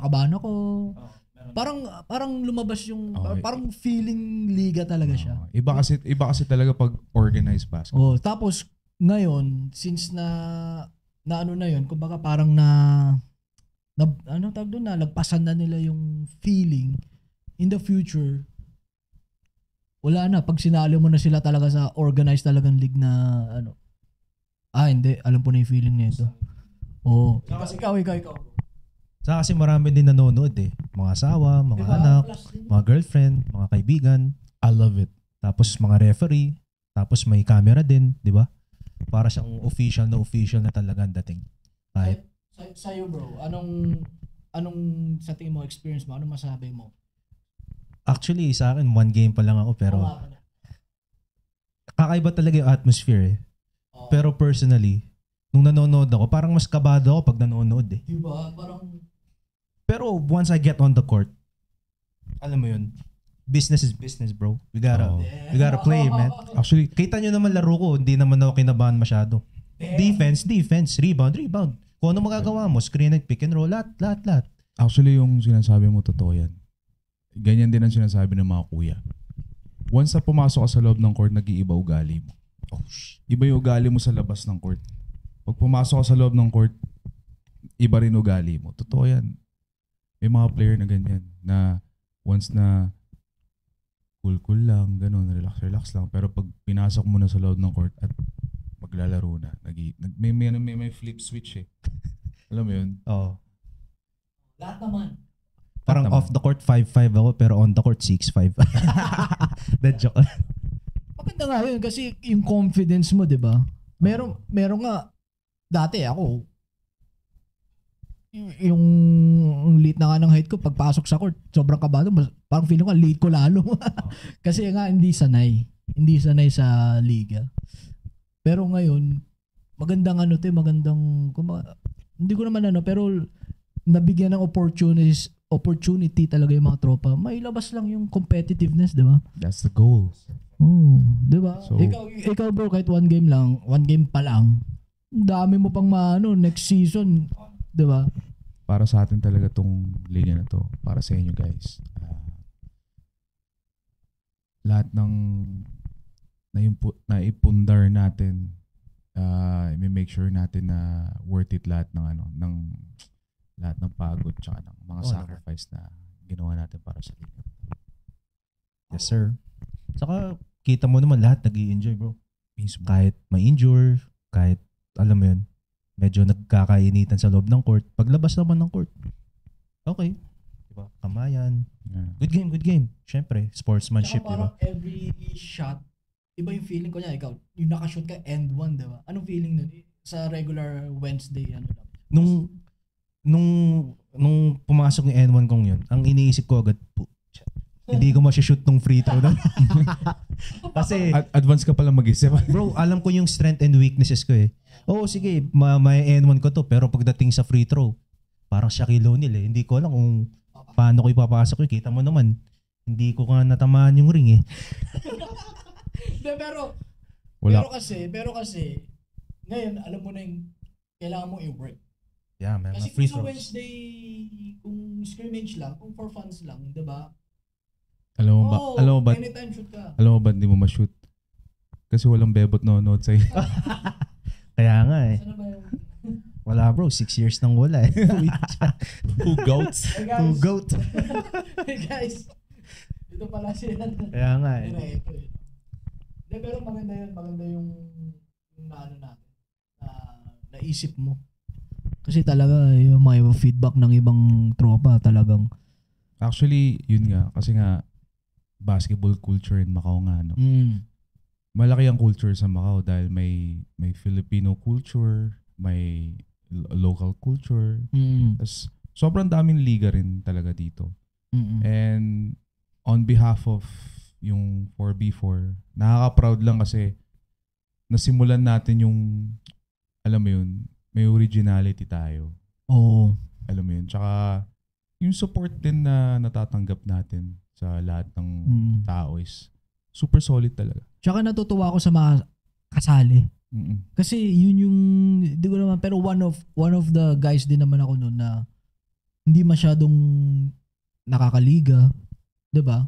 kinakabahan ako. Parang lumabas yung parang feeling liga talaga siya. Iba kasi talaga pag organized basketball. Tapos ngayon since na ano na yun, kumbaga parang na ano tawag doon, na lagpasan na nila yung feeling in the future. Wala na pag sinali mo na sila talaga sa organized talagang league na ano. Hindi, alam po na yung feeling nito. Kasi ikaw. Saka kasi marami din nanonood eh. Mga asawa, mga anak, mga girlfriend, mga kaibigan. I love it. Tapos mga referee. Tapos may camera din, di ba? Para siyang official na talaga ang dating. Kahit sa'yo bro, anong sa tingin mo, experience mo, anong masabi mo? Actually, sa akin, 1 game pa lang ako pero kakaiba talaga yung atmosphere eh. Pero personally, nung nanonood ako, parang mas kabado ako pag nanonood eh. Diba? Parang pero once I get on the court, alam mo yun, business is business, bro. We gotta play, man. Actually, kita nyo naman laro ko, hindi naman ako kinabahan masyado. Defense, rebound. Kung ano magagawa mo, screen and pick and roll, lahat. Actually, yung sinasabi mo, totoo yan. Ganyan din ang sinasabi ng mga kuya. Once na pumasok ka sa loob ng court, nag-iiba ugali mo. Iba yung ugali mo sa labas ng court. Pag pumasok ka sa loob ng court, iba rin ugali mo. Totoo yan. May mga player na ganyan na once na cool lang, ganun, relax lang. Pero pag pinasok mo na sa loob ng court at maglalaro na, may flip switch eh. Alam mo yun? Oo. Lahat naman. Parang off the court 5'5" ako pero on the court 6'5". That joke. Maganda nga yun kasi yung confidence mo, di ba? Meron nga, dati ako, yung late na nga ng height ko, pagpasok sa court, sobrang kabado, parang feeling ko late ko lalo. Kasi nga hindi sanay sa liga. Pero ngayon, magandang hindi ko naman pero nabigyan ng opportunity talaga yung mga tropa. May labas lang yung competitiveness, di ba? That's the goal. Di ba? So, ikaw bro, kahit 1 game pa lang, dami mo pang next season, di ba? Para sa atin talaga tong liga na to, para sa inyo guys. Lahat ng naipundar natin, i-make sure natin na worth it lahat ng lahat ng pagod tsaka ng mga sacrifice na ginawa natin para sa liga. Yes sir. Saka kita mo naman lahat nag-i-enjoy bro. Kahit may injure, kahit alam mo yun, medyo nagkakainitan sa loob ng court. Paglabas naman ng court, okay. Diba? Kamayan. Yeah. Good game. Syempre, sportsmanship, diba? Parang every shot, iba yung feeling ko niya. Ikaw, yung nakashoot ka end one, diba? Anong feeling nun? Sa regular Wednesday, lang? Nung pumasok yung N1 kong yun, ang iniisip ko agad, hindi ko mashoot tong free throw doon. Kasi advance ka pala mag-isip. Bro, alam ko yung strength and weaknesses ko eh. Sige, may N1 ko to, pero pagdating sa free throw, parang Shaquille O'Neal eh. Hindi ko alam kung paano ko ipapasok. Kita mo naman, hindi ko nga natamaan yung ring eh. pero kasi, ngayon, alam mo na yung kailangan mo i-work. Yeah, man. Kasi kung sa Wednesday, kung scrimmage lang, kung for fans lang, diba? Alam mo ba? Anytime shoot ka. Alam mo ba hindi mo ma-shoot? Kasi walang bebot nood sa'yo. Kaya nga eh. Wala bro, 6 years nang wala eh. Two goats. Two goats. Hey guys, dito pala sila. Kaya nga eh. Pero maganda yung naano natin, naisip mo. Kasi talaga yung mga feedback ng ibang tropa talagang. Actually, yun nga. Kasi nga, basketball culture in Macau nga. No? Malaki ang culture sa Macau dahil may Filipino culture, may local culture. Tas, sobrang daming liga rin talaga dito. And on behalf of yung 4B4, nakaka-proud lang kasi nasimulan natin yung, alam mo yun, may originality tayo. Oo. Alam mo yun. Tsaka yung support din na natatanggap natin sa lahat ng tao is super solid talaga. Tsaka natutuwa ako sa mga kasali. Kasi yun yung, di ko naman, pero one of the guys din naman ako noon na hindi masyadong nakakaliga, 'di ba?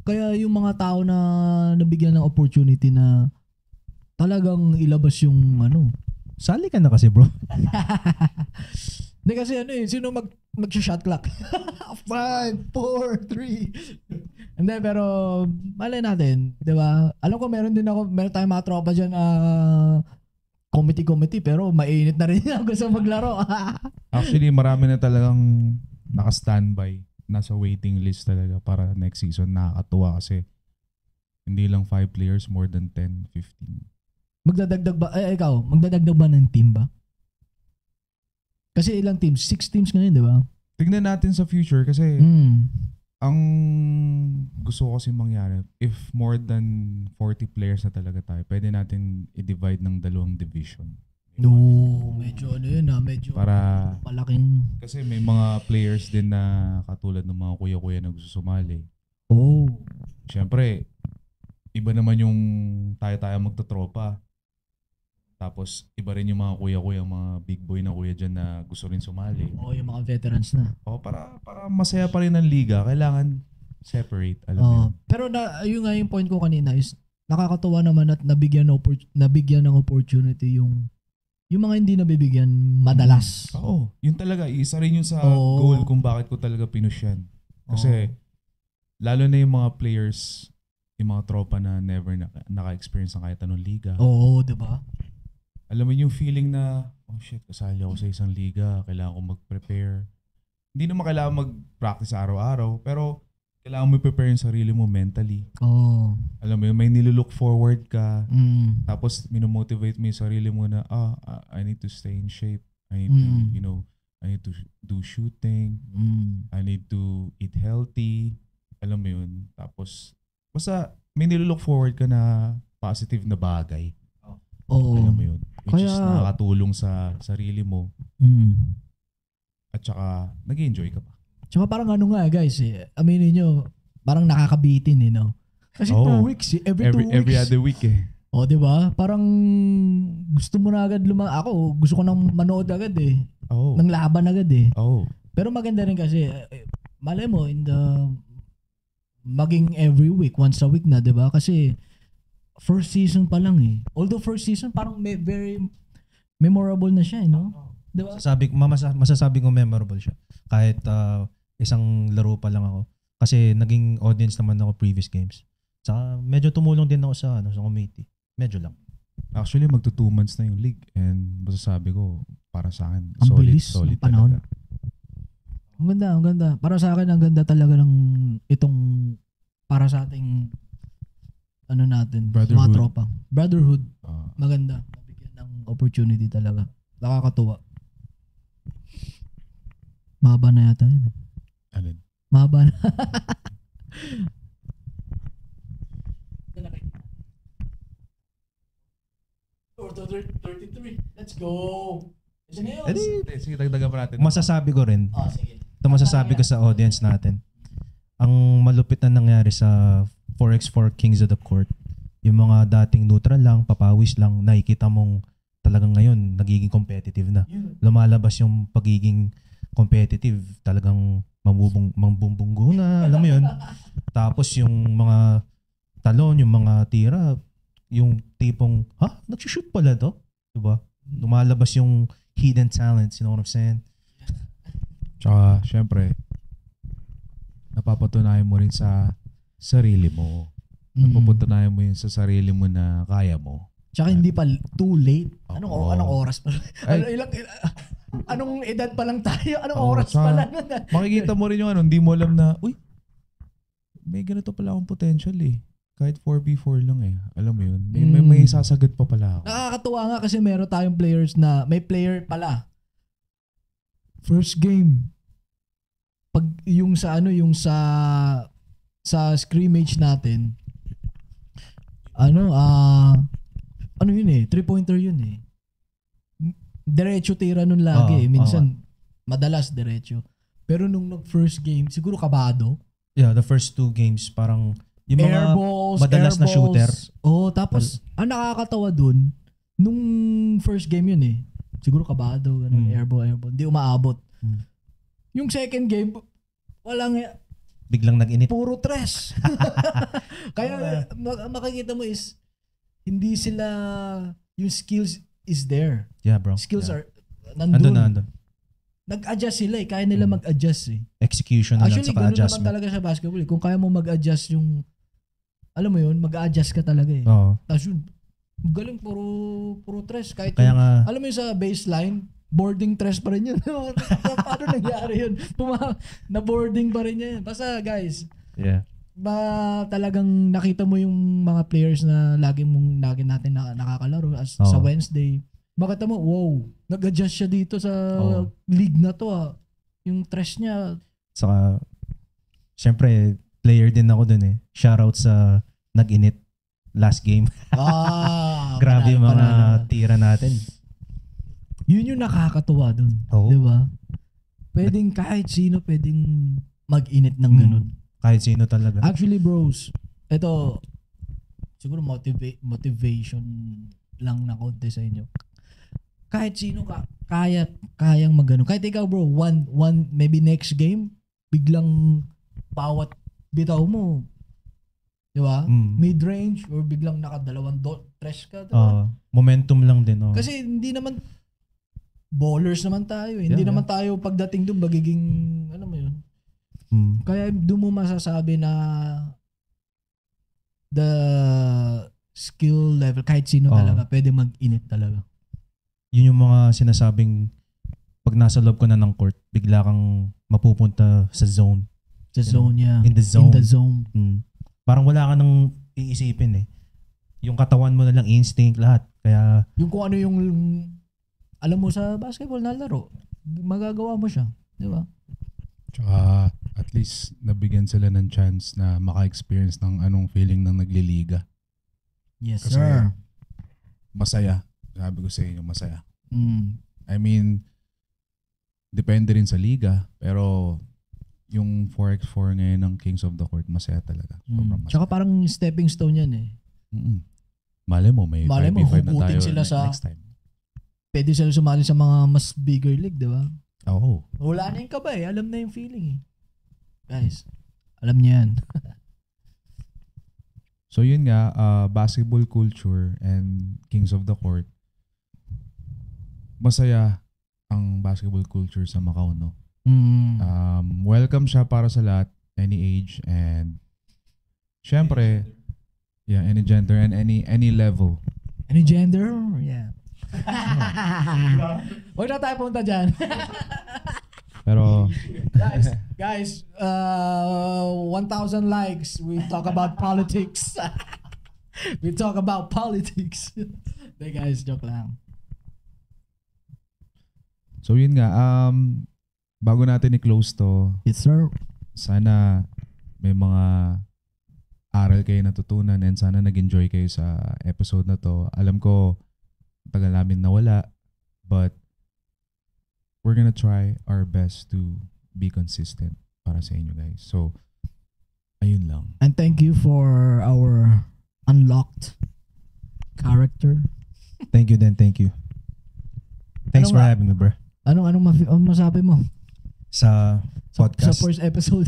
Kaya yung mga tao na nabigyan ng opportunity na talagang ilabas yung Sali ka na kasi, bro. Hindi kasi sino mag-shot clock? 5, 4, 3. Hindi, pero malay natin, 'di ba? Alam ko meron tayong mga tropa diyan committee pero mainit na rin ako gusto maglaro. Actually, marami na talagang naka-standby. Nasa waiting list talaga para next season. Nakakatuwa kasi hindi lang 5 players, more than 10, 15. Magdadagdag ba ng team ba? Kasi ilang teams? 6 teams ngayon, di ba? Tignan natin sa future kasi ang gusto ko kasi mangyari, if more than 40 players na talaga tayo, pwede natin i-divide ng 2 division. No, medyo medyo para malaking. Kasi may mga players din na katulad ng mga kuya-kuya na gusto sumali. Oh. Siyempre, iba naman yung tayo-tayo magtotropa. Tapos, iba rin yung mga kuya-kuya, mga big boy na kuya dyan na gusto rin sumali. Oh, yung mga veterans na. Oh, para masaya pa rin ang liga, kailangan separate. Alam mo yun. Pero yun nga yung point ko kanina is nakakatuwa naman at nabigyan ng opportunity yung mga hindi nabibigyan madalas. Oo. Yun talaga. Isa rin yun sa goal kung bakit ko talaga pinush yan. Kasi, lalo na yung mga players, yung mga tropa na never naka-experience ng kahit anong liga. Oo, diba? Alam mo yung feeling na, oh shit, kasali ako sa isang liga. Kailangan ko mag-prepare. Hindi naman kailangan mag-practice araw-araw, pero kailangan mo i-prepare yung sarili mo mentally. Alam mo yun, may nilook forward ka. Tapos minomotivate mo yung sarili mo na, I need to stay in shape. I need to, I need to do shooting. I need to eat healthy. Alam mo yun. Tapos, basta may nilook forward ka na positive na bagay. Alam mo yun. Which is nakakatulong sa sarili mo. At saka, nag-enjoy ka pa. Tsaka parang guys, aminin nyo, parang nakakabitin Kasi 2 weeks every 2 weeks. Every other week di ba? Parang gusto mo na agad ako, gusto ko nang manood agad ng laban agad Pero maganda rin kasi, malay mo, maging every week, once a week na, di ba? Kasi, first season pa lang Although first season, parang very memorable na siya, Diba? Masasabi ko memorable siya. Kahit isang laro pa lang ako. Kasi naging audience naman ako previous games. Saka medyo tumulong din ako sa committee. Medyo lang. Actually, magto 2 months na yung league. And masasabi ko, para sa akin, ang solid panahon. Talaga. Ang ganda. Para sa akin, ang ganda talaga ng itong para sa ating natin, mga tropa. Brotherhood. Maganda. Nabigyan ng opportunity talaga. Nakakatuwa. Mahaba na yata yun. Alin? Mahaba na. Or 33. Let's go. Sige, dagdagan pa natin. Masasabi ko rin. Sige. Ito masasabi ko sa audience natin. Ang malupit na nangyari sa 4x4 Kings of the Court, yung mga dating neutral lang, papawis lang, nakikita mong talagang ngayon nagiging competitive na. Lumalabas yung pagiging competitive, talagang mambumbunggo na, alam mo yun. Tapos yung mga talon, yung mga tira, yung tipong, nagsushoot pala to? Diba? Lumalabas yung hidden talents, you know what I'm saying? Tsaka, syempre, napapatunayan mo rin sa sarili mo. Napapatunayan mo yun sa sarili mo na kaya mo. Tsaka hindi pa too late. Anong oras pa? Anong edad pa lang tayo? Anong oras pa lang? Makikita mo rin yung hindi mo alam na, may ganito pala akong potential Kahit 4v4 lang Alam mo yun? May sasagad pa pala ako. Nakakatuwa nga kasi meron tayong players na, may player pala. First game. Pag yung sa scrimmage natin, yun 3-pointer yun Diretso tira nun lagi minsan madalas diretso. Pero nung first game, siguro kabado. Yeah, the first 2 games parang yung mga madalas na shooter. Tapos ang nakakatawa dun, nung first game yun siguro kabado, ganun, airball, hindi umaabot. Yung second game, walang, Biglang nag-init. puro tres. Kaya makikita mo is, hindi sila, yung skills is there. Yeah, bro. Skills Yeah. are, nandun. Andun. Nag-adjust sila eh. Kaya nila mag-adjust eh. Execution na lang Actually, saka gano'n naman adjustment. talaga sa basketball eh. Kung kaya mo mag-adjust yung, alam mo yun, mag-adjust ka talaga eh. Oo. Tapos yun, galing, puro tres. Kahit Kaya yung, nga, alam mo yun sa baseline, boarding tres pa rin yun. Paano nangyari yun? Na boarding pa rin yun. Basta guys, yeah. talagang nakita mo yung mga players na lagi natin nakakalaro sa Wednesday. Makita mo, wow, nag-adjust siya dito sa league na to ah. Yung tres niya. Saka, syempre, player din ako dun eh. Shoutout sa nag-init last game. Grabe yung mga tira natin. Yun yung nakakatuwa dun. Oo. Diba? Pwedeng kahit sino pwedeng mag-init ng ganun. Kahit sino talaga. Actually bros, ito siguro motivation lang na konti sa inyo. Kahit sino kayang magano. Kahit ikaw bro, one maybe next game biglang bawat bitaw mo, di ba? Mid-range or biglang nakadalawang tres ka, diba? Momentum lang din. Kasi hindi naman ballers naman tayo eh. Hindi naman tayo pagdating doon magiging ano mo yun. Kaya doon mo masasabi na the skill level kahit sino talaga pwede mag-init talaga. Yun yung mga sinasabing pag nasa loob ko na ng court, bigla kang mapupunta sa zone. Sa zone niya. In the zone. In the zone. Parang wala ka nang iisipin eh. Yung katawan mo na lang, instinct lahat. Kaya yung kung ano yung alam mo sa basketball na laro, magagawa mo siya. Di ba? Tsaka at least nabigyan sila ng chance na maka-experience ng anong feeling ng nagliliga. Yes, Kasi sir. Masaya. Sabi ko sa inyo, masaya. I mean, depende rin sa liga, pero yung 4x4 ngayon ng Kings of the Court, masaya talaga. Sobrang masaya. Tsaka parang stepping stone yan eh. Malay mo, may 5v5 na tayo sila next time. Pwede sila sumali sa mga mas bigger league, di ba? Oo. Wala na yung kaba eh. Alam na yung feeling eh. Guys, alam niya yan. So yun nga, basketball culture and Kings of the Court, masaya ang basketball culture sa Macau, no? Welcome siya para sa lahat, any age, and syempre, any gender and any level. Any gender? Yeah. Huwag na tayo punta dyan. Pero guys, 1,000 likes. We talk about politics. We talk about politics. Hey guys, joke lang. So yun nga, bago natin i-close to, Yes sir. sana may mga aral kayo natutunan and sana nag-enjoy kayo sa episode na to. Alam ko, tagal namin nawala, but we're gonna try our best to be consistent para sa inyo guys. So, ayun lang. And thank you for our unlocked character. thank you then, thank you. Thanks for having me, bro. Anong masabi mo? Sa podcast. Sa first episode.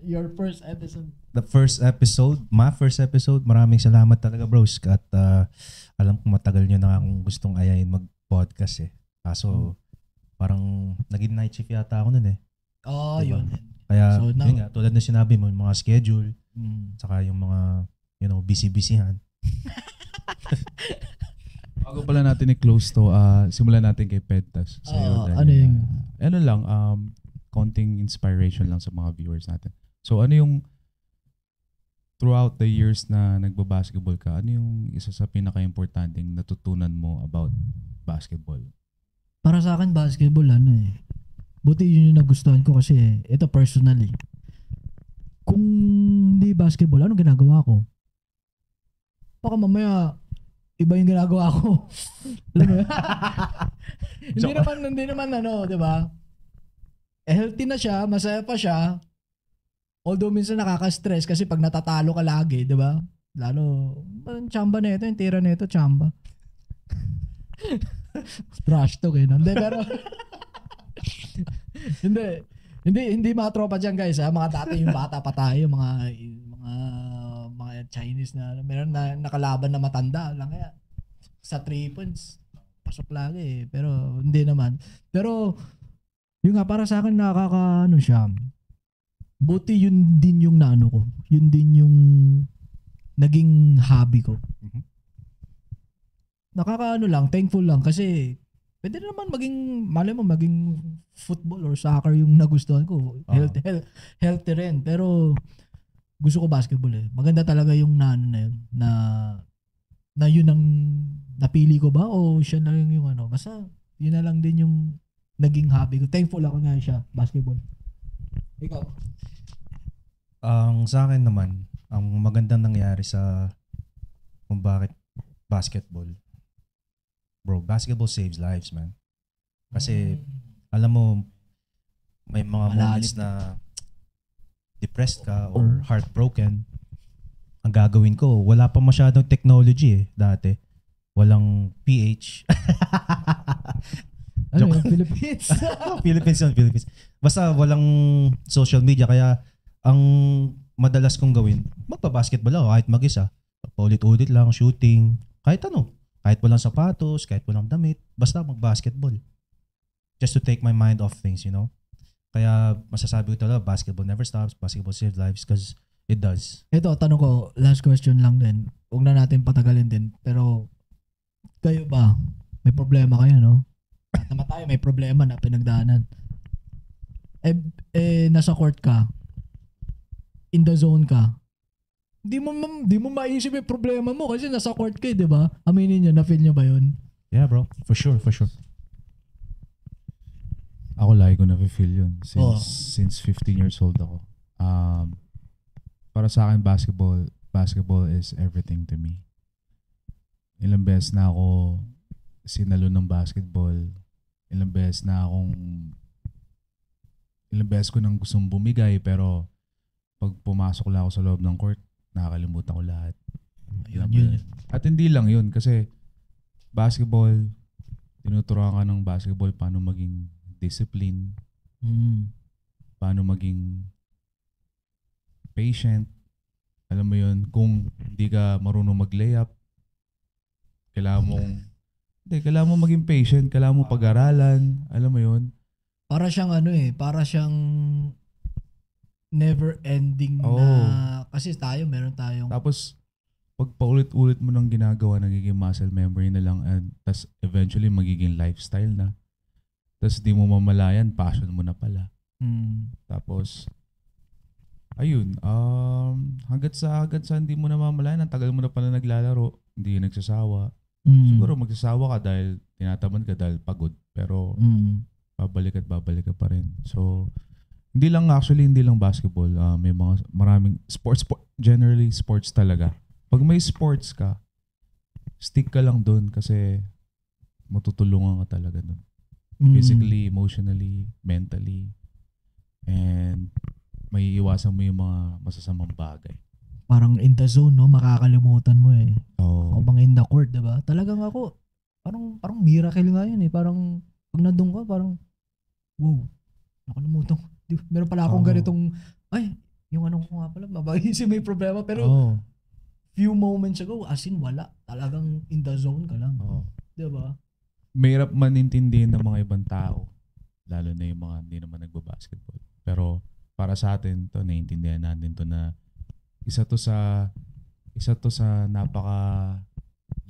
Your first episode. The first episode, my first episode, maraming salamat talaga bros. At alam ko matagal nyo na akong gustong ayayin mag-podcast eh. Kaso parang naging night shift yata ako nun eh. Oh, diba? Yun. Kaya So, yun nga, tulad na sinabi mo, yung mga schedule, saka yung mga, busy-busyhan. Bago pala natin i-close to, simulan natin kay Pedtas. Ano yung? Ano lang, konting inspiration lang sa mga viewers natin. So ano yung, throughout the years na nagbabasketball ka, ano yung isa sa pinaka-importanting natutunan mo about basketball? Para sa akin, basketball, buti yun yung nagustuhan ko kasi, ito personally, kung hindi basketball, anong ginagawa ko? Baka mamaya, iba yung ginagawa ko. hindi naman di ba? Healthy na siya, masaya pa siya. Although minsan nakaka-stress kasi pag natatalo ka lagi, di ba? Lalo, tsamba na ito, yung tira na ito, tsamba. Trash talk eh. Hindi, pero Hindi mga tropa diyan guys, ha? Mga dati yung bata pa tayo, mga Chinese na meron na nakalaban na matanda lang kaya sa 3 points pasok lagi eh. Pero hindi naman. Pero yung nga para sa akin nakakaano siya. Buti yun din yung naano ko. Yun din yung naging hobby ko. Mhm. Nakakaano lang, thankful lang kasi pwede naman malay mo maging football or soccer yung nagustuhan ko. Healthy rin. Pero gusto ko basketball eh. Maganda talaga yung naano na yun. Na yun ang napili ko ba o siya na lang yung ano. Basta yun na lang din yung naging hobby ko. Thankful ako nga siya, basketball. Ikaw? Ang sa akin naman, ang magandang nangyari sa kung bakit basketball. Bro, basketball saves lives, man. Kasi alam mo, may mga moments na depressed ka or heartbroken. Ang gagawin ko, wala pa masyadong technology dati. Walang PH. Ano yung Philippines? Philippines. Basta walang social media kaya ang madalas kong gawin, magpa-basketball ako kahit mag-isa. Paulit-ulit lang, shooting, kahit ano. Kahit walang sapatos, kahit walang damit, basta mag-basketball. Just to take my mind off things, you know? Kaya masasabi ko talaga, basketball never stops, basketball saves lives because it does. Ito, tanong ko, last question lang din. Huwag na natin patagalin din. Pero, kayo ba, may problema kayo, no? Lahat naman tayo, may problema na pinagdaanan. Nasa court ka, in the zone ka, di mo maisip yung problema mo kasi nasa court ka, di ba? Aminin nyo, na-feel nyo ba yun? Yeah, bro. For sure. Ako lagi ko na-feel yun since 15 years old ako. Para sa akin, basketball is everything to me. Ilang beses na ako sinalo ng basketball. Ilang beses ko nang gustong bumigay pero pag pumasok lang ako sa loob ng court, nakakalimutan ko lahat. Yun. At hindi lang yun kasi basketball, tinuturuan ka ng basketball paano maging discipline, paano maging patient. Alam mo yun, kung hindi ka marunong mag-layup, kailangan mo maging patient, kailangan mo pag-aralan, alam mo yun. Para siyang para siyang never ending na kasi meron tayong tapos pag paulit-ulit mo nang ginagawa, nagiging muscle memory na lang and tas eventually magiging lifestyle na. Tas di mo mamalayan, passion mo na pala. Tapos ayun, hanggat sa hindi mo na mamalayan, ang tagal mo na pala naglalaro, hindi nagsasawa. Siguro magsasawa ka dahil tinatamad ka dahil pagod, pero babalik ka pa rin. So hindi lang basketball, may maraming sports, generally sports talaga. Pag may sports ka, stick ka lang doon kasi matutulungan ka talaga doon. Physically, emotionally, mentally, and may iwasan mo yung mga masasamang bagay. Parang in the zone, no? Makakalimutan mo eh. Oh. O bang in the court, diba? Talagang ako, parang miracle nga yun eh. Parang pag nandun ka, parang wow, nakalimutan ko. Meron pala akong ganitong, yung anong ko nga pala, mabagisip may problema. Pero few moments ago, as in wala. Talagang in the zone ka lang. Diba? Mahirap manintindihin ng mga ibang tao. Lalo na yung mga hindi naman nagbabasketball. Pero para sa atin, to naiintindihan natin to na isa to sa napaka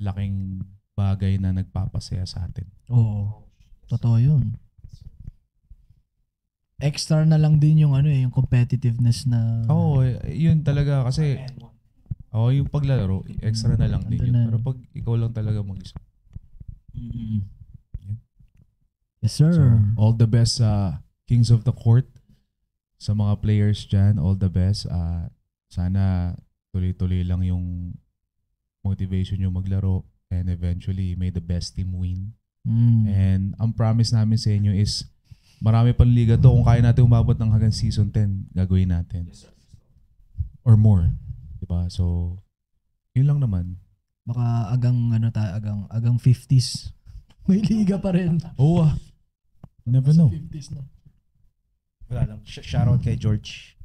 laking bagay na nagpapasaya sa atin. Oo. Totoo yun. Extra na lang din yung yung competitiveness na yun talaga kasi yung paglalaro extra na lang din yun. Pero pag ikaw lang talaga mag-isa. Yes sir. So, all the best sa Kings of the Court, sa mga players dyan, all the best. Sana tuloy-tuloy lang yung motivation nyo maglaro and eventually may the best team win. And ang promise namin sa inyo is marami pang liga to. Kung kaya natin umabot ng hanggang season 10, gagawin natin. Or more. Diba? So, yun lang naman. Baka agang 50s. May liga pa rin. Never know. 50s na. Wala lang. Shoutout kay George.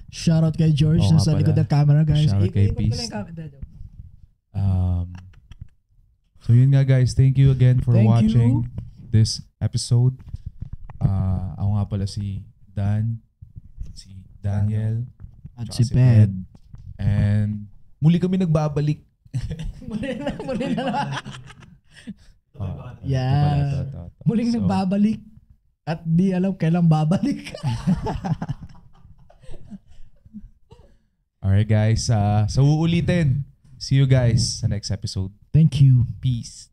Shoutout kay George Oo nga sa likod pala. ng camera, guys. Shoutout kay Ikot ko lang Peace. yung camera. So yun nga guys, thank you again for Thank watching you. this episode. Ako nga pala si Dan, si Daniel, At tsaka si Ped. and muli kami nagbabalik. Muli na. Yeah. Muling nagbabalik. At di alam kailan babalik. Alright guys, sa uulitin. See you guys sa next episode. Thank you. Peace.